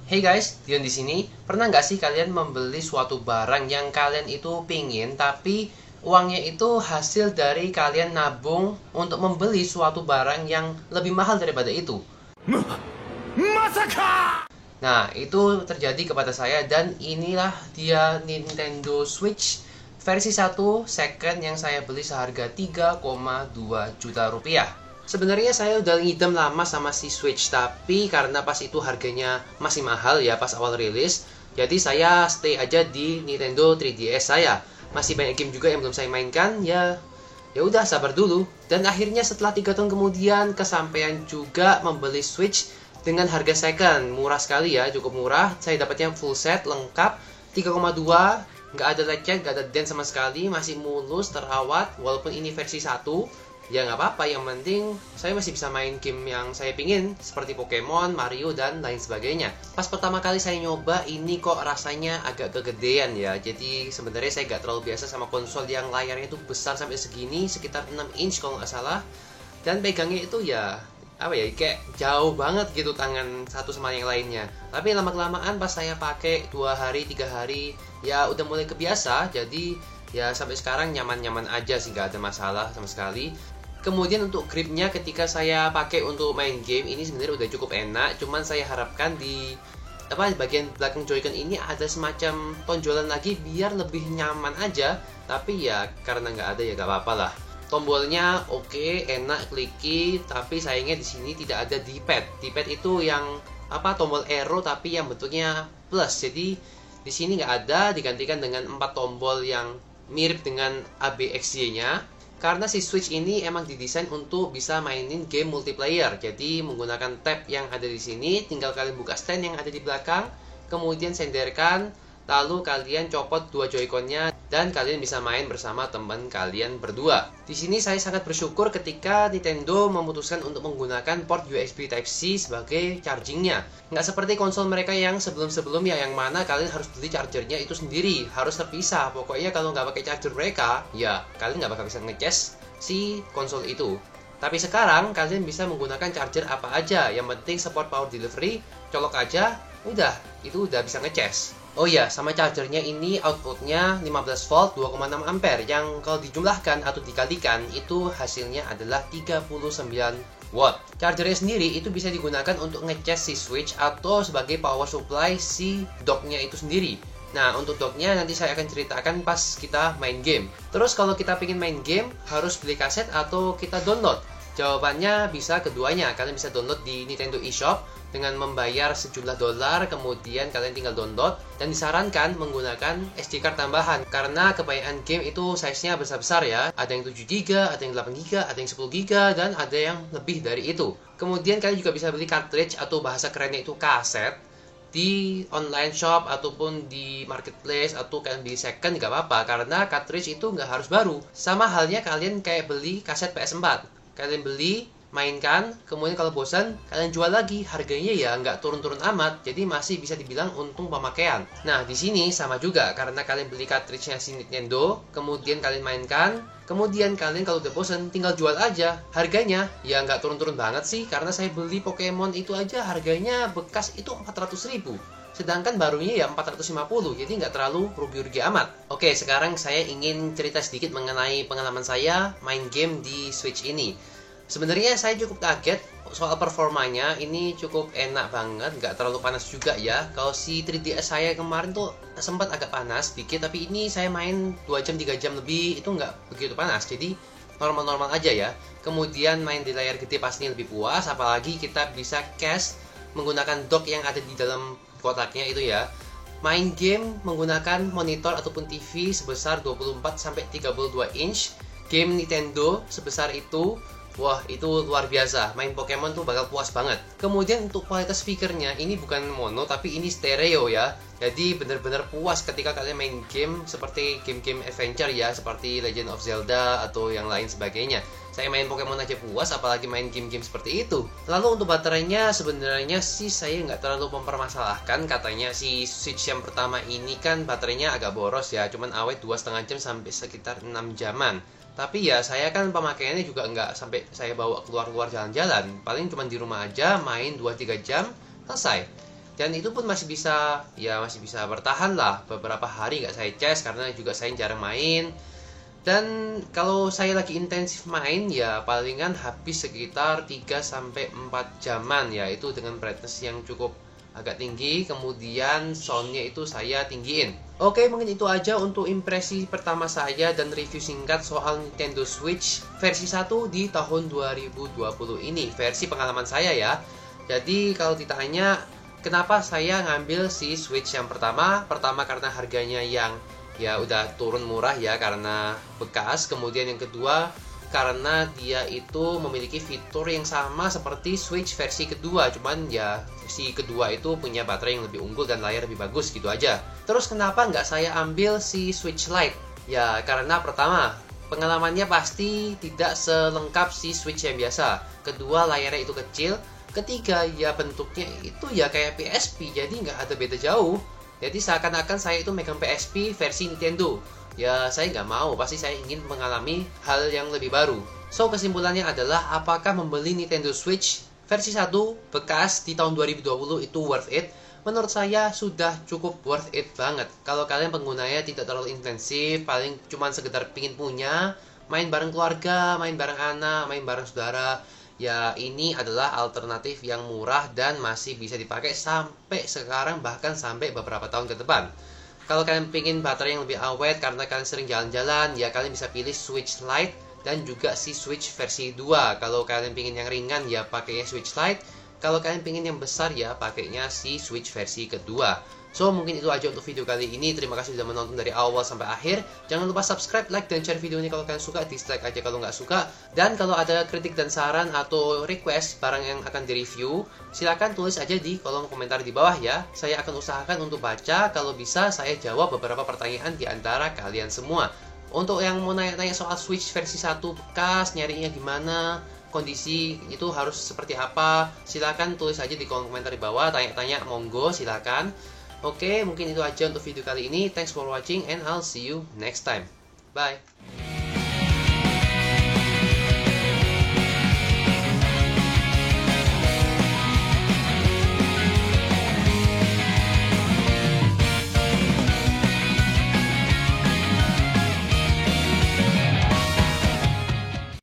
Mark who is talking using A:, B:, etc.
A: Hey guys, Dion di sini. Pernah nggak sih kalian membeli suatu barang yang kalian itu pingin, tapi uangnya itu hasil dari kalian nabung untuk membeli suatu barang yang lebih mahal daripada itu?
B: Masaka!
A: Nah, itu terjadi kepada saya dan inilah dia Nintendo Switch versi 1 second yang saya beli seharga 3,2 juta rupiah. Sebenarnya saya udah ngidam lama sama si Switch, tapi karena pas itu harganya masih mahal ya pas awal rilis, jadi saya stay aja di Nintendo 3DS saya. Masih banyak game juga yang belum saya mainkan, ya udah sabar dulu. Dan akhirnya setelah 3 tahun kemudian kesampaian juga membeli Switch dengan harga second, murah sekali ya, cukup murah. Saya dapatnya full set lengkap 3,2, nggak ada lecet, nggak ada dent sama sekali, masih mulus, terawat. Walaupun ini versi 1, ya nggak apa-apa, yang penting saya masih bisa main game yang saya pingin seperti Pokemon, Mario, dan lain sebagainya. Pas pertama kali saya nyoba ini kok rasanya agak kegedean ya. Jadi sebenarnya saya nggak terlalu biasa sama konsol yang layarnya itu besar sampai segini, sekitar 6 inch kalau nggak salah. Dan pegangnya itu ya apa ya, kayak jauh banget gitu tangan satu sama yang lainnya. Tapi lama-kelamaan pas saya pakai 2 hari 3 hari ya udah mulai kebiasa. Jadi ya sampai sekarang nyaman-nyaman aja sih, nggak ada masalah sama sekali. Kemudian untuk gripnya ketika saya pakai untuk main game ini sebenarnya udah cukup enak. Cuman saya harapkan di bagian belakang Joy-Con ini ada semacam tonjolan lagi biar lebih nyaman aja. Tapi ya karena nggak ada ya nggak apa-apa lah. Tombolnya oke, enak, clicky, tapi sayangnya di sini tidak ada D-pad. D-pad itu yang tombol arrow tapi yang bentuknya plus. Jadi di sini nggak ada, digantikan dengan 4 tombol yang mirip dengan ABXY-nya. Karena si Switch ini emang didesain untuk bisa mainin game multiplayer. Jadi menggunakan tab yang ada di sini, tinggal kalian buka stand yang ada di belakang, kemudian senderkan, lalu kalian copot 2 Joy-Con-nya dan kalian bisa main bersama teman kalian berdua. Di sini saya sangat bersyukur ketika Nintendo memutuskan untuk menggunakan port USB Type-C sebagai chargingnya. Nggak seperti konsol mereka yang sebelum-sebelumnya yang mana kalian harus beli chargernya itu sendiri, harus terpisah. Pokoknya kalau nggak pakai charger mereka, ya kalian nggak bakal bisa ngecas si konsol itu. Tapi sekarang kalian bisa menggunakan charger apa aja, yang penting support power delivery, colok aja, itu udah bisa ngecas. Oh iya, sama chargernya ini outputnya 15 volt 2,6 ampere yang kalau dijumlahkan atau dikalikan itu hasilnya adalah 39 watt. Chargernya sendiri itu bisa digunakan untuk ngecas si Switch atau sebagai power supply si docknya itu sendiri. Nah, untuk docknya nanti saya akan ceritakan pas kita main game. Terus kalau kita pengen main game, harus beli kaset atau kita download? Jawabannya bisa keduanya. Kalian bisa download di Nintendo eShop dengan membayar sejumlah dolar, kemudian kalian tinggal download. Dan disarankan menggunakan SD card tambahan karena kebanyakan game itu size-nya besar-besar ya. Ada yang 7GB, ada yang 8GB, ada yang 10GB, dan ada yang lebih dari itu. Kemudian kalian juga bisa beli cartridge atau bahasa kerennya itu kaset di online shop ataupun di marketplace, atau kalian beli second nggak apa-apa karena cartridge itu nggak harus baru. Sama halnya kalian kayak beli kaset PS4. Kalian beli, mainkan, kemudian kalau bosan kalian jual lagi. Harganya ya nggak turun-turun amat, jadi masih bisa dibilang untung pemakaian. Nah, di sini sama juga karena kalian beli cartridge-nya si Nintendo, kemudian kalian mainkan, kemudian kalian kalau udah bosan tinggal jual aja. Harganya ya nggak turun-turun banget sih, karena saya beli Pokemon itu aja harganya bekas itu 400.000. Sedangkan barunya ya 450, jadi nggak terlalu rugi-rugi amat. Oke, sekarang saya ingin cerita sedikit mengenai pengalaman saya main game di Switch ini. Sebenarnya saya cukup kaget soal performanya, ini cukup enak banget, nggak terlalu panas juga ya. Kalau si 3DS saya kemarin tuh sempat agak panas dikit, tapi ini saya main 2 jam 3 jam lebih itu nggak begitu panas, jadi normal-normal aja ya. Kemudian main di layar gede pasti lebih puas, apalagi kita bisa cast menggunakan dock yang ada di dalam kotaknya itu ya. Main game menggunakan monitor ataupun TV sebesar 24-32 inch, game Nintendo sebesar itu, wah itu luar biasa. Main Pokemon tuh bakal puas banget. Kemudian untuk kualitas speakernya ini bukan mono tapi ini stereo ya. Jadi bener-bener puas ketika kalian main game seperti game-game adventure ya, seperti Legend of Zelda atau yang lain sebagainya. Saya main Pokemon aja puas, apalagi main game-game seperti itu. Lalu untuk baterainya sebenarnya sih saya nggak terlalu mempermasalahkan. Katanya si Switch yang pertama ini kan baterainya agak boros ya, cuman awet 2,5 jam sampai sekitar 6 jaman. Tapi ya saya kan pemakaiannya juga nggak sampai saya bawa keluar-keluar jalan-jalan. Paling cuma di rumah aja main 2-3 jam selesai. Dan itu pun masih bisa bertahan lah beberapa hari nggak saya cas, karena juga saya jarang main. Dan kalau saya lagi intensif main ya palingan habis sekitar 3-4 jaman ya, itu dengan brightness yang cukup agak tinggi, kemudian soundnya itu saya tinggiin. Oke, mungkin itu aja untuk impresi pertama saya dan review singkat soal Nintendo Switch versi 1 di tahun 2020 ini, versi pengalaman saya ya. Jadi kalau ditanya kenapa saya ngambil si Switch yang pertama karena harganya yang ya udah turun murah ya karena bekas. Kemudian yang kedua karena dia itu memiliki fitur yang sama seperti Switch versi kedua, cuman ya versi kedua itu punya baterai yang lebih unggul dan layar lebih bagus gitu aja. Terus kenapa nggak saya ambil si Switch Lite? Ya karena pertama, pengalamannya pasti tidak selengkap si Switch yang biasa. Kedua, layarnya itu kecil. Ketiga, ya bentuknya itu ya kayak PSP, jadi nggak ada beda jauh. Jadi seakan-akan saya itu megang PSP versi Nintendo. Ya saya nggak mau, pasti saya ingin mengalami hal yang lebih baru. So kesimpulannya adalah, apakah membeli Nintendo Switch versi 1 bekas di tahun 2020 itu worth it? Menurut saya sudah cukup worth it banget. Kalau kalian penggunanya tidak terlalu intensif, paling cuma sekedar pingin punya, main bareng keluarga, main bareng anak, main bareng saudara, ya ini adalah alternatif yang murah dan masih bisa dipakai sampai sekarang, bahkan sampai beberapa tahun ke depan. Kalau kalian pengen baterai yang lebih awet karena kalian sering jalan-jalan, ya kalian bisa pilih Switch Lite dan juga si Switch versi 2. Kalau kalian pengen yang ringan, ya pakainya Switch Lite. Kalau kalian pengen yang besar, ya pakainya si Switch versi kedua. So mungkin itu aja untuk video kali ini. Terima kasih sudah menonton dari awal sampai akhir. Jangan lupa subscribe, like, dan share video ini kalau kalian suka. Dislike aja kalau nggak suka. Dan kalau ada kritik dan saran atau request barang yang akan direview, silakan tulis aja di kolom komentar di bawah ya. Saya akan usahakan untuk baca. Kalau bisa saya jawab beberapa pertanyaan di antara kalian semua. Untuk yang mau nanya-nanya soal Switch versi 1 bekas, nyarinya gimana, kondisi itu harus seperti apa, silakan tulis aja di kolom komentar di bawah. Tanya-tanya monggo, silakan. Oke, mungkin itu aja untuk video kali ini. Thanks for watching and I'll see you next time. Bye.